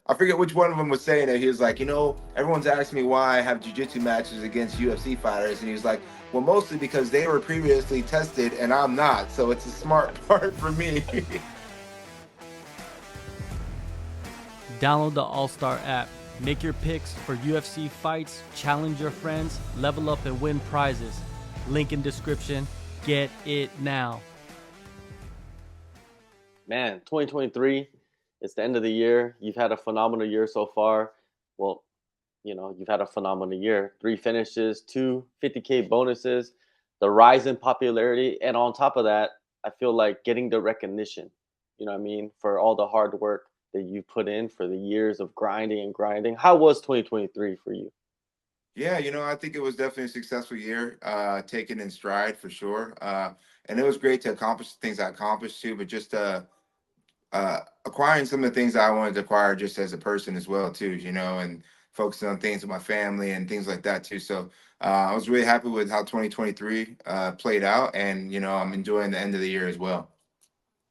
I forget which one of them was saying it. He was like, everyone's asking me why I have jiu-jitsu matches against UFC fighters, and he was like, well, mostly because they were previously tested and I'm not, so it's a smart part for me. Download the AllStar app. Make your picks for UFC fights, challenge your friends, level up and win prizes. Link in description. Get it now. Man, 2023, it's the end of the year. You've had a phenomenal year so far. Well, you've had a phenomenal year. 3 finishes, 2 50K bonuses, the rise in popularity. And on top of that, I feel like getting the recognition, for all the hard work that you put in for the years of grinding and grinding. How was 2023 for you? Yeah, I think it was definitely a successful year, taken in stride for sure. And it was great to accomplish the things I accomplished too, but just acquiring some of the things I wanted to acquire just as a person as well too, and focusing on things with my family and things like that too. So I was really happy with how 2023 played out, and I'm enjoying the end of the year as well.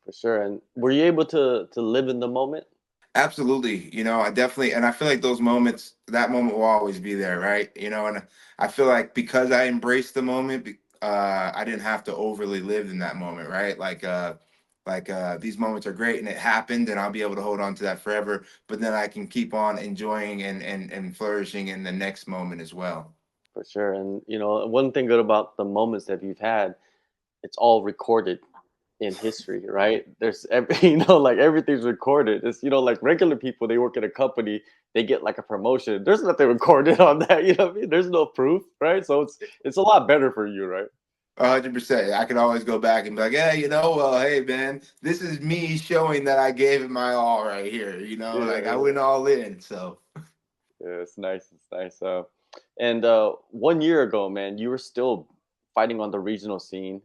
For sure. And were you able to live in the moment? Absolutely. I definitely, and I feel like that moment will always be there, right? And I feel like because I embraced the moment, I didn't have to overly live in that moment, right? These moments are great and it happened and I'll be able to hold on to that forever, but then I can keep on enjoying and flourishing in the next moment as well. For sure. And, one thing good about the moments that you've had, it's all recorded in history, right? There's every, like everything's recorded. It's, like regular people, they work at a company, they get like a promotion. There's nothing recorded on that, what I mean? There's no proof, right? So it's a lot better for you, right? 100%. I can always go back and be like, hey, well, hey, man, this is me showing that I gave it my all right here. Yeah, Like I went all in. So yeah, it's nice. It's nice. And 1 year ago, man, you were still fighting on the regional scene.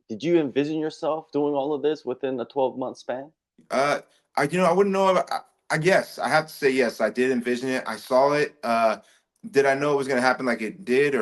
Did you envision yourself doing all of this within a 12-month span? Uh, I wouldn't know. I guess I have to say yes. I did envision it. I saw it. Did I know it was going to happen like it did,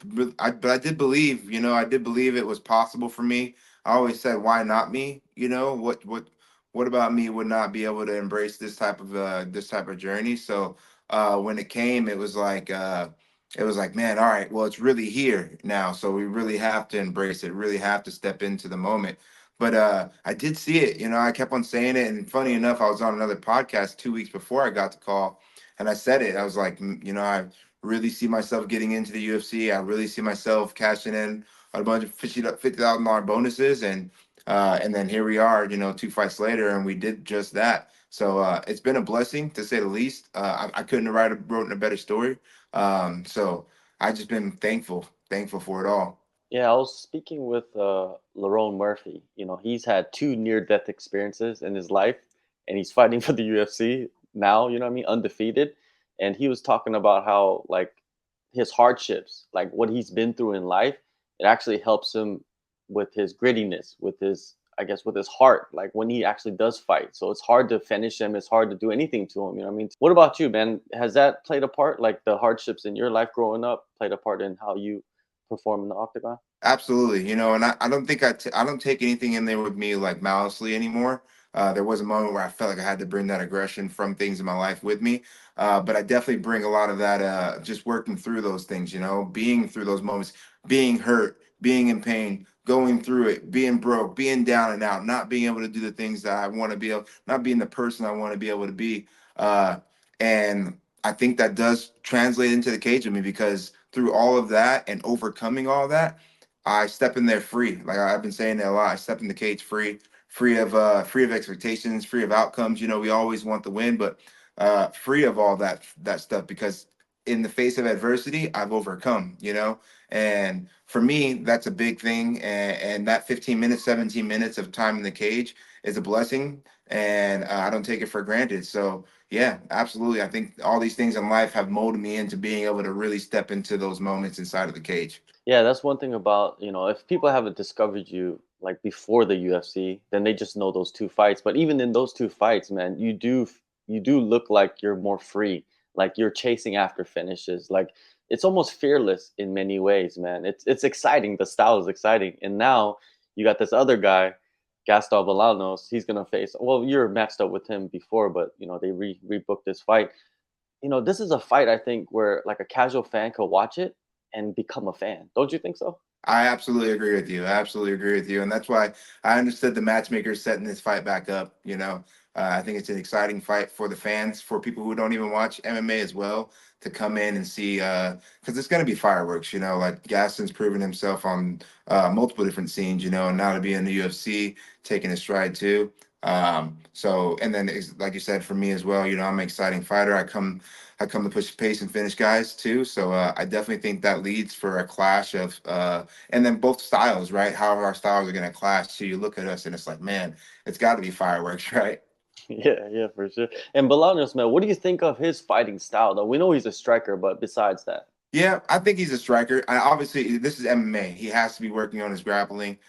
but I did believe. I did believe it was possible for me. I always said, why not me? What about me would not be able to embrace this type of journey? So when it came, it was like, man, all right, well, it's really here now. So we really have to embrace it. Really have to step into the moment. But I did see it. I kept on saying it, and funny enough, I was on another podcast 2 weeks before I got the call, and I said it. I was like, I really see myself getting into the UFC. I really see myself cashing in on a bunch of $50,000 bonuses, and then here we are. 2 fights later, and we did just that. So it's been a blessing to say the least. I couldn't have wrote a better story. So I just been thankful for it all. Yeah, I was speaking with Lerone Murphy. He's had 2 near-death experiences in his life, and he's fighting for the UFC now. You know what I mean, undefeated. And he was talking about how like his hardships, like what he's been through in life, it actually helps him with his grittiness, with his, I guess, with his heart. Like when he actually does fight, so it's hard to finish him. It's hard to do anything to him. You know what I mean? What about you, man? Has that played a part? Like the hardships in your life growing up played a part in how you perform in the octagon? Absolutely, and I don't think I don't take anything in there with me like maliciously anymore. There was a moment where I felt like I had to bring that aggression from things in my life with me, but I definitely bring a lot of that just working through those things, being through those moments, being hurt, being in pain, going through it, being broke, being down and out, not being able to do the things that I want to be able, not being the person I want to be able to be, and I think that does translate into the cage with me because through all of that and overcoming all that. I step in there free. Like I've been saying that a lot. I step in the cage free, free of expectations, free of outcomes. We always want the win, but free of all that stuff because in the face of adversity, I've overcome, And for me, that's a big thing. And that 15 minutes, 17 minutes of time in the cage is a blessing. And I don't take it for granted. So yeah, absolutely. I think all these things in life have molded me into being able to really step into those moments inside of the cage. Yeah, that's one thing about, if people haven't discovered you like before the UFC, then they just know those 2 fights. But even in those 2 fights, man, you do look like you're more free, like you're chasing after finishes. Like it's almost fearless in many ways, man. It's exciting. The style is exciting. And now you got this other guy. Gaston Bolanos, he's gonna face. Well, you're matched up with him before, but they rebooked this fight. This is a fight I think where like a casual fan could watch it and become a fan. Don't you think so? I absolutely agree with you. I absolutely agree with you, and that's why I understood the matchmakers setting this fight back up. I think it's an exciting fight for the fans, for people who don't even watch MMA as well, to come in and see. Because it's going to be fireworks. Like Gaston's proven himself on multiple different scenes. And now to be in the UFC, taking a stride too. So, and then like you said, for me as well, I'm an exciting fighter. I come to push pace and finish guys too. So I definitely think that leads for a clash of and then both styles, right? How our styles are going to clash. So you look at us and it's like, man, it's got to be fireworks, right? Yeah, yeah, for sure. And Bolanos, man, what do you think of his fighting style? Though we know he's a striker, but besides that, Yeah, I think he's a striker. Obviously, this is MMA. He has to be working on his grappling.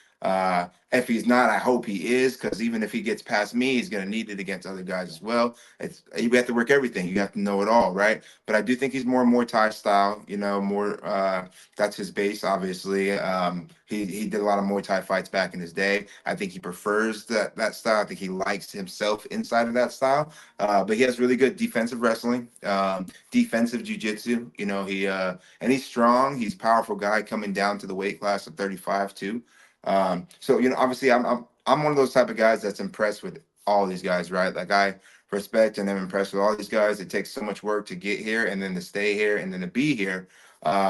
If he's not, I hope he is, because even if he gets past me, he's going to need it against other guys as well. You have to work everything. You have to know it all, right? But I do think he's more Muay Thai style. More. That's his base, obviously. He did a lot of Muay Thai fights back in his day. I think he prefers that style. I think he likes himself inside of that style. But he has really good defensive wrestling. Defensive jujitsu. And he's strong. He's a powerful guy coming down to the weight class of 35 too. So obviously, I'm one of those type of guys that's impressed with all these guys, right? Like I respect and I'm impressed with all these guys. It takes so much work to get here and then to stay here and then to be here.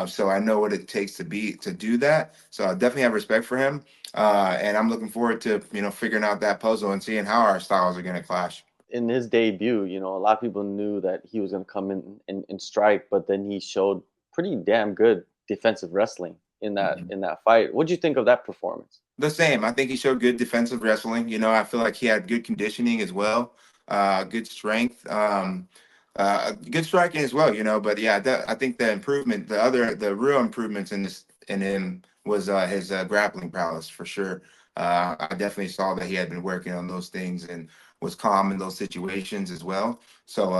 So I know what it takes to do that. So I definitely have respect for him. And I'm looking forward to figuring out that puzzle and seeing how our styles are going to clash. in his debut, a lot of people knew that he was going to come in and strike, but then he showed pretty damn good defensive wrestling in that Mhm. in that fight. What do you think of that performance? The same. I think he showed good defensive wrestling. I feel like he had good conditioning as well, good strength, good striking as well. But yeah, I think the real improvements in him was his grappling prowess for sure. I definitely saw that he had been working on those things and was calm in those situations as well. So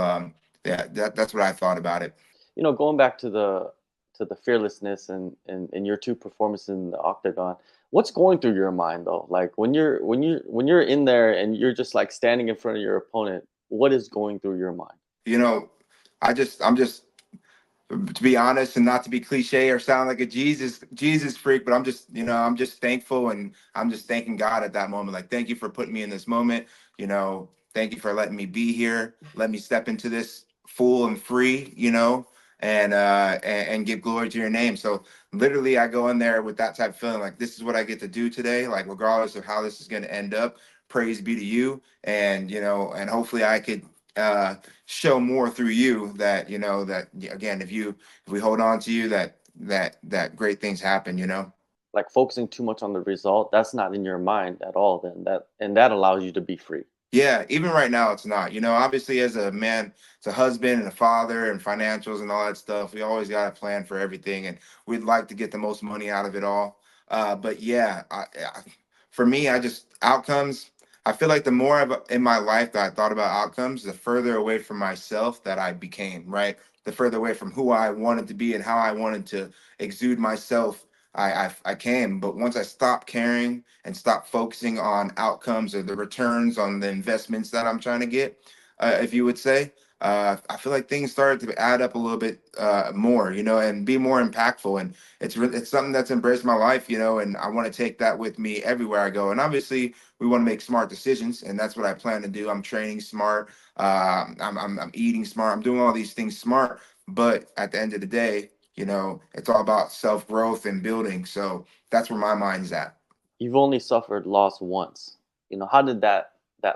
yeah, that's what I thought about it. Going back to the fearlessness and your two performances in the octagon, what's going through your mind though? Like when you're in there and you're just like standing in front of your opponent, what is going through your mind? You know, I'm just to be honest and not to be cliche or sound like a Jesus freak, but I'm just thankful and I'm just thanking God at that moment. Like, thank you for putting me in this moment. Thank you for letting me be here. Let me step into this full and free. And give glory to your name. So literally, I go in there with that type of feeling, like this is what I get to do today. Like regardless of how this is going to end up, praise be to you. And hopefully I could show more through you that again, if we hold on to you, that great things happen. Like focusing too much on the result, that's not in your mind at all. Then that allows you to be free. Yeah, even right now it's not. Obviously as a man, as a husband and a father and financials and all that stuff, we always got a plan for everything and we'd like to get the most money out of it all. But yeah, for me, I just outcomes. I feel like the more in my life that I thought about outcomes, the further away from myself that I became, right? The further away from who I wanted to be and how I wanted to exude myself, I came. But once I stopped caring and stop focusing on outcomes or the returns on the investments that I'm trying to get, if you would say. I feel like things started to add up a little bit more, and be more impactful. And it's something that's embraced my life, and I want to take that with me everywhere I go. And obviously, we want to make smart decisions, and that's what I plan to do. I'm training smart. I'm eating smart. I'm doing all these things smart. But at the end of the day, it's all about self growth and building. So that's where my mind's at. You've only suffered loss once. How did that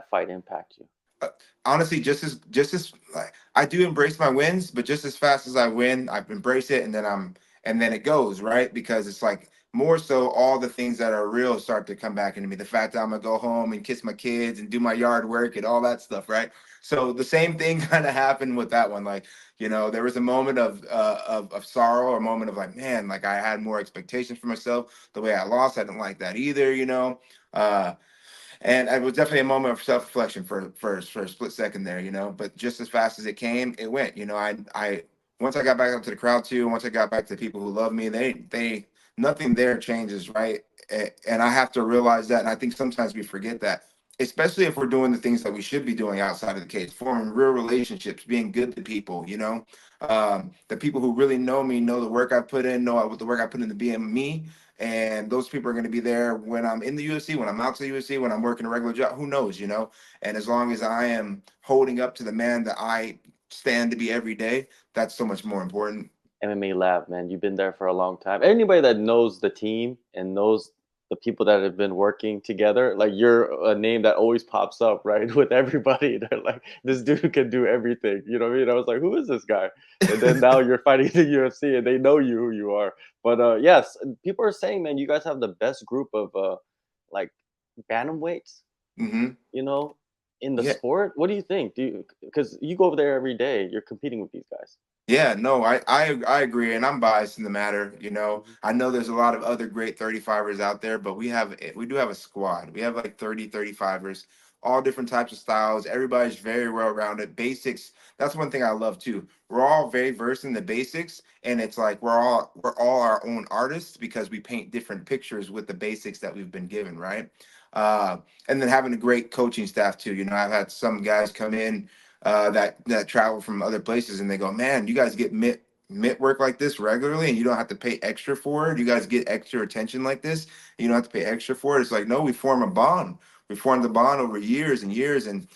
fight impact you? uh, Honestly, just as like I do embrace my wins, but just as fast as I win, I embrace it, and then it goes right because it's like more so all the things that are real start to come back into me. The fact that I'm gonna go home and kiss my kids and do my yard work and all that stuff, right? So the same thing kind of happened with that one. Like, there was a moment of sorrow, or a moment of like, man, like I had more expectations for myself. The way I lost, I didn't like that either. Uh, and it was definitely a moment of self-reflection for a split second there, but just as fast as it came, it went. I once I got back up to the crowd too, once I got back to the people who love me, they nothing there changes, right? And I have to realize that. And I think sometimes we forget that, especially if we're doing the things that we should be doing outside of the cage, forming real relationships, being good to people, the people who really know me, know the work I put in, know what the work I put in to being me. And those people are going to be there when I'm in the UFC, when I'm out to the UFC, when I'm working a regular job, who knows. And as long as I am holding up to the man that I stand to be every day, that's so much more important. MMA Lab, man, you've been there for a long time. Anybody that knows the team and knows the people that have been working together, like you're a name that always pops up, right? With everybody, they're like, this dude can do everything. You know what I mean? I was like, who is this guy? And then now you're fighting in the UFC, and they know you who you are. But yes, people are saying, man, you guys have the best group of like bantamweights, Hmm. you know, in the Yeah. sport. What do you think? Do you, because you go over there every day, you're competing with these guys. Yeah, no, I agree, and I'm biased in the matter. Mhm. I know there's a lot of other great 35ers out there, but we do have a squad. We have like 35ers, all different types of styles. Everybody's very well rounded. Basics. That's one thing I love too. We're all very versed in the basics, and it's like we're all our own artists because we paint different pictures with the basics that we've been given, right? Uh, and then having a great coaching staff too. I've had some guys come in that travel from other places, and they go, "Man, you guys get mitt work like this regularly, and you don't have to pay extra for it. You guys get extra attention like this, and you don't have to pay extra for it." It's like, no, we form a bond. We formed the bond over years and years, and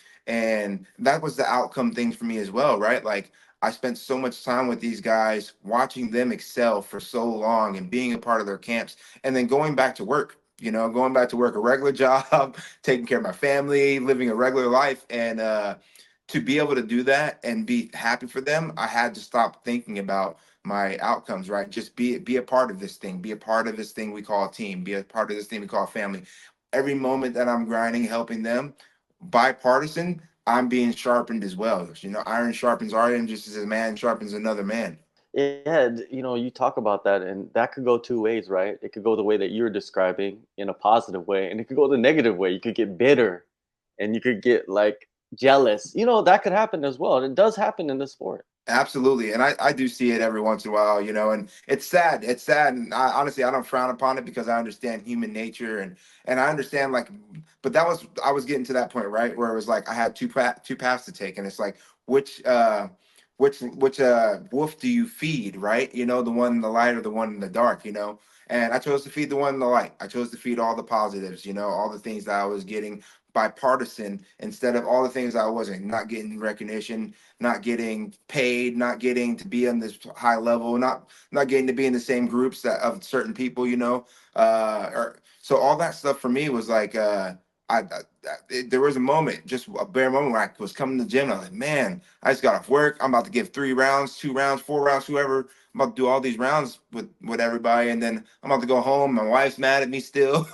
that was the outcome thing for me as well, right? Like I spent so much time with these guys, watching them excel for so long, and being a part of their camps, and then going back to work. Going back to work a regular job, taking care of my family, living a regular life, and to be able to do that and be happy for them, I had to stop thinking about my outcomes, right? Just be a part of this thing, be a part of this thing we call a team, be a part of this thing we call family. Every moment that I'm grinding, helping them, bipartisan, I'm being sharpened as well. Iron sharpens iron just as a man sharpens another man. Yeah, you talk about that, and that could go two ways, right? It could go the way that you're describing in a positive way, and it could go the negative way. You could get bitter, and you could get like jealous. That could happen as well, and it does happen in the sport. Absolutely. And I do see it every once in a while, and it's sad. It's sad. And honestly, I don't frown upon it because I understand human nature and I understand but I was getting to that point, right? Where it was like I had two paths to take. And it's like, which wolf do you feed, right? The one in the light or the one in the dark. And I chose to feed the one in the light. I chose to feed all the positives, all the things that I was getting bipartisan instead of all the things I wasn't, not getting recognition, not getting paid, not getting to be on this high level, not getting to be in the same groups that of certain people. So all that stuff for me was like there was a moment, just a bare moment, where I was coming to the gym. And I was like, man, I just got off work. I'm about to give 3 rounds, 2 rounds, 4 rounds, whoever. I'm about to do all these rounds with everybody, and then I'm about to go home. My wife's mad at me still,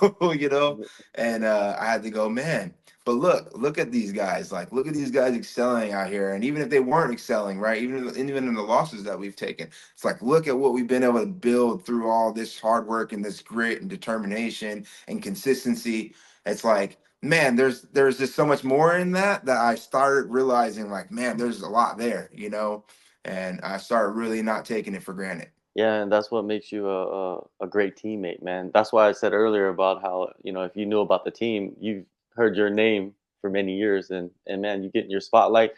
and I had to go, man. But look at these guys. Like, look at these guys excelling out here. And even if they weren't excelling, right? Even in the losses that we've taken, it's like, look at what we've been able to build through all this hard work and this grit and determination and consistency. It's like, man, there's just so much more in that I started realizing, like, man, there's a lot there. And I started really not taking it for granted. Yeah, and that's what makes you a great teammate, man. That's why I said earlier about how, if you knew about the team, you've heard your name for many years, and man, you get in your spotlight.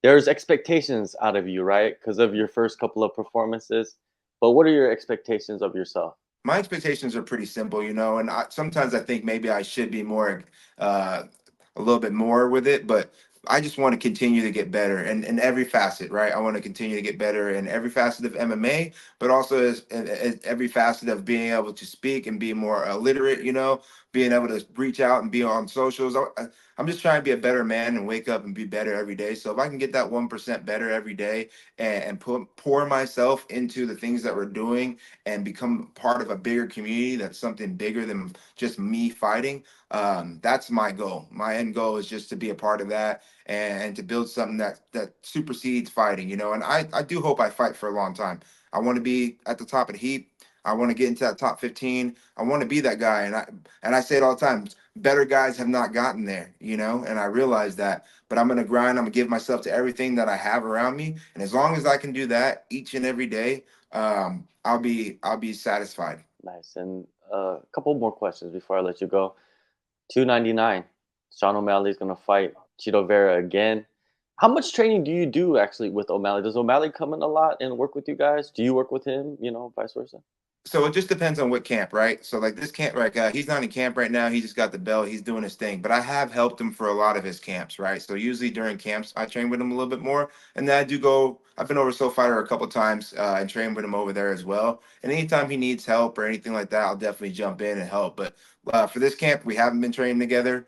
There's expectations out of you, right? Because of your first couple of performances. But what are your expectations of yourself? My expectations are pretty simple, and sometimes I think maybe I should be more, uh, a little bit more with it, but I just want to continue to get better in every facet, right? I want to continue to get better in every facet of MMA, but also as every facet of being able to speak and be more literate, being able to reach out and be on socials. I'm just trying to be a better man and wake up and be better every day. So if I can get that 1% better every day and pour myself into the things that we're doing and become part of a bigger community that's something bigger than just me fighting, that's my goal. My end goal is just to be a part of that and to build something that supersedes fighting. And I do hope I fight for a long time. I want to be at the top of the heap. I want to get into that top 15. I want to be that guy. And I say it all the time. Better guys have not gotten there, and I realize that. But I'm gonna grind. I'm gonna give myself to everything that I have around me. And as long as I can do that each and every day, I'll be satisfied. Nice. And a couple more questions before I let you go. 299. Sean O'Malley's gonna fight Chito Vera again. How much training do you do actually with O'Malley? Does O'Malley come in a lot and work with you guys? Do you work with him? Vice versa. So it just depends on what camp, right? So like this camp, right? He's not in camp right now. He just got the belt. He's doing his thing. But I have helped him for a lot of his camps, right? So usually during camps, I train with him a little bit more, and then I do go. I've been over Soul Fighter a couple times and train with him over there as well. And anytime he needs help or anything like that, I'll definitely jump in and help. But for this camp, we haven't been training together.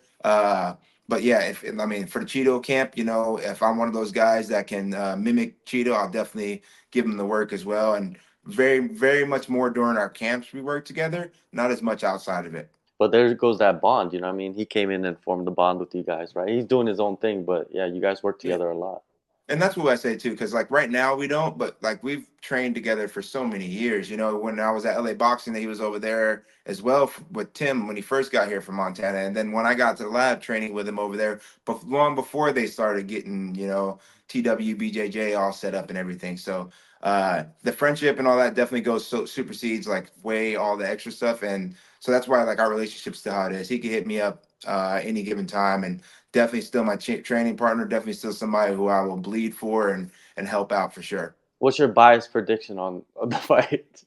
But yeah, if I mean for the Cheeto camp, if I'm one of those guys that can mimic Cheeto, I'll definitely give him the work as well. And very, very much more during our camps we work together, not as much outside of it. But there goes that bond. You know what I mean? He came in and formed the bond with you guys, right? He's doing his own thing, but yeah, you guys work Yeah. together a lot. And that's what I say too, because like right now we don't, but like we've trained together for so many years. When I was at LA Boxing, he was over there as well with Tim when he first got here from Montana, and then when I got to the lab training with him over there, but long before they started getting TW BJJ all set up and everything. So the friendship and all that definitely goes supersedes like way all the extra stuff, and so that's why like our relationship's still how it is. He can hit me up any given time, and definitely still my training partner, definitely still somebody who I will bleed for and help out for sure. What's your biased prediction on the fight?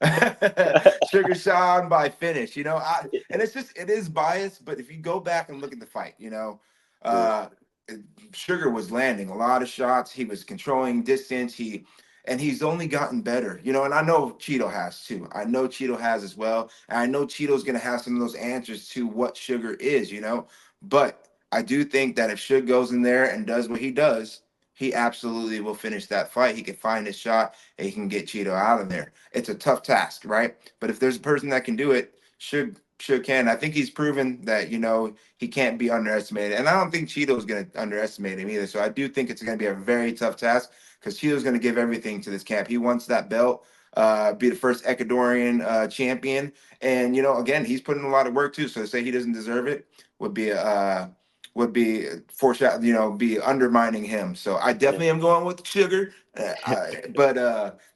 Sugar Sean by finish, and it is biased, but if you go back and look at the fight, Yeah. uh, Sugar was landing a lot of shots. He was controlling distance. He's only gotten better, and I know Cheeto has too. I know Cheeto has as well. And I know Cheeto's going to have some of those answers to what Sugar is, but I do think that if Suge goes in there and does what he does, he absolutely will finish that fight. He can find his shot and he can get Cheeto out of there. It's a tough task, right? But if there's a person that can do it, Suge can. I think he's proven that, he can't be underestimated. And I don't think Cheeto's going to underestimate him either. So I do think it's going to be a very tough task because Cheeto's going to give everything to this camp. He wants that belt, be the first Ecuadorian champion. And, again, he's putting a lot of work too. So to say he doesn't deserve it would be foreshadow, be undermining him. So I Yeah. definitely am going with Sugar. But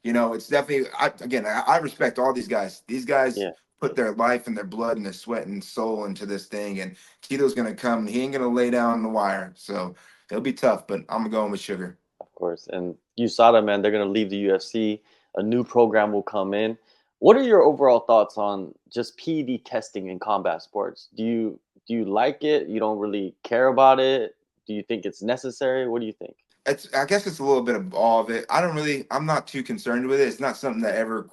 it's definitely I respect all these guys. These guys Yeah. put their life and their blood and their sweat and soul into this thing. And Tito's gonna come. He ain't gonna lay down the wire. So it'll be tough. But I'm going with Sugar. Of course. And USADA, man, they're going to leave the UFC. A new program will come in. What are your overall thoughts on just PED testing in combat sports? Do you like it? You don't really care about it? Do you think it's necessary? What do you think? I guess it's a little bit of all of it. I'm not too concerned with it. It's not something that ever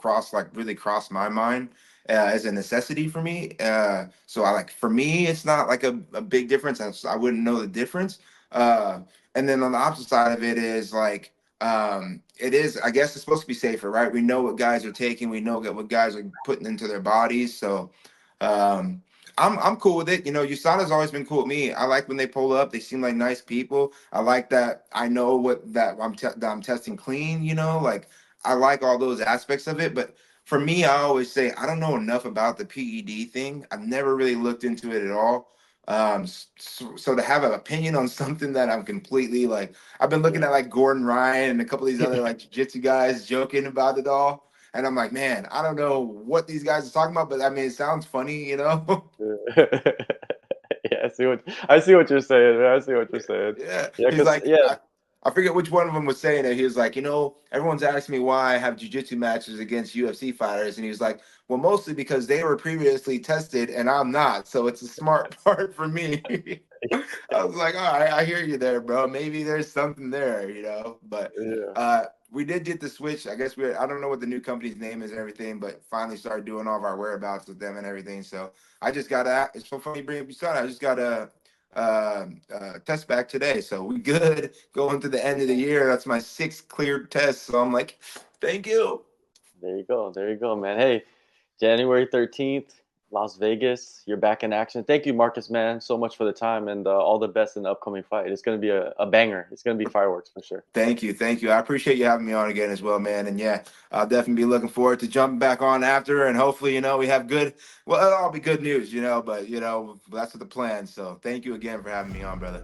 really crossed my mind as a necessity for me. So for me, it's not like a big difference. I wouldn't know the difference. Uh, and then on the opposite side of it is like, it is, I guess it's supposed to be safer, right? We know what guys are taking. We know what guys are putting into their bodies. So, um, I'm cool with it. USADA's always been cool with me. I like when they pull up. They seem like nice people. I like that. I know that I'm testing clean. Like I like all those aspects of it. But for me, I always say I don't know enough about the PED thing. I've never really looked into it at all. So to have an opinion on something that I'm completely like, I've been looking Yeah. at like Gordon Ryan and a couple of these other like jiu-jitsu guys joking about it all. And I'm like, man, I don't know what these guys are talking about, but I mean, it sounds funny. Yeah, I see what you're saying, man. I see what you're saying. Yeah, Yeah, he's because like, I forget which one of them was saying it. He was like, everyone's asking me why I have jujitsu matches against UFC fighters, and he was like, well, mostly because they were previously tested and I'm not, so it's a smart part for me. I was like, all right, I hear you there, bro. Maybe there's something there, But yeah, we did get the switch. I guess I don't know what the new company's name is and everything, but finally started doing all of our whereabouts with them and everything. So I just got it's so funny you bring up USADA. I just got a test back today. So we good going to the end of the year. That's my 6th cleared test. So I'm like, thank you. there you go, man. Hey, January 13th, Las Vegas. You're back in action. Thank you, Marcus, man, so much for the time and all the best in the upcoming fight. It's going to be a banger. It's going to be fireworks for sure. Thank you. Thank you. I appreciate you having me on again as well, man. And yeah, I'll definitely be looking forward to jumping back on after. And hopefully, we have well, it'll all be good news, but, that's the plan. So thank you again for having me on, brother.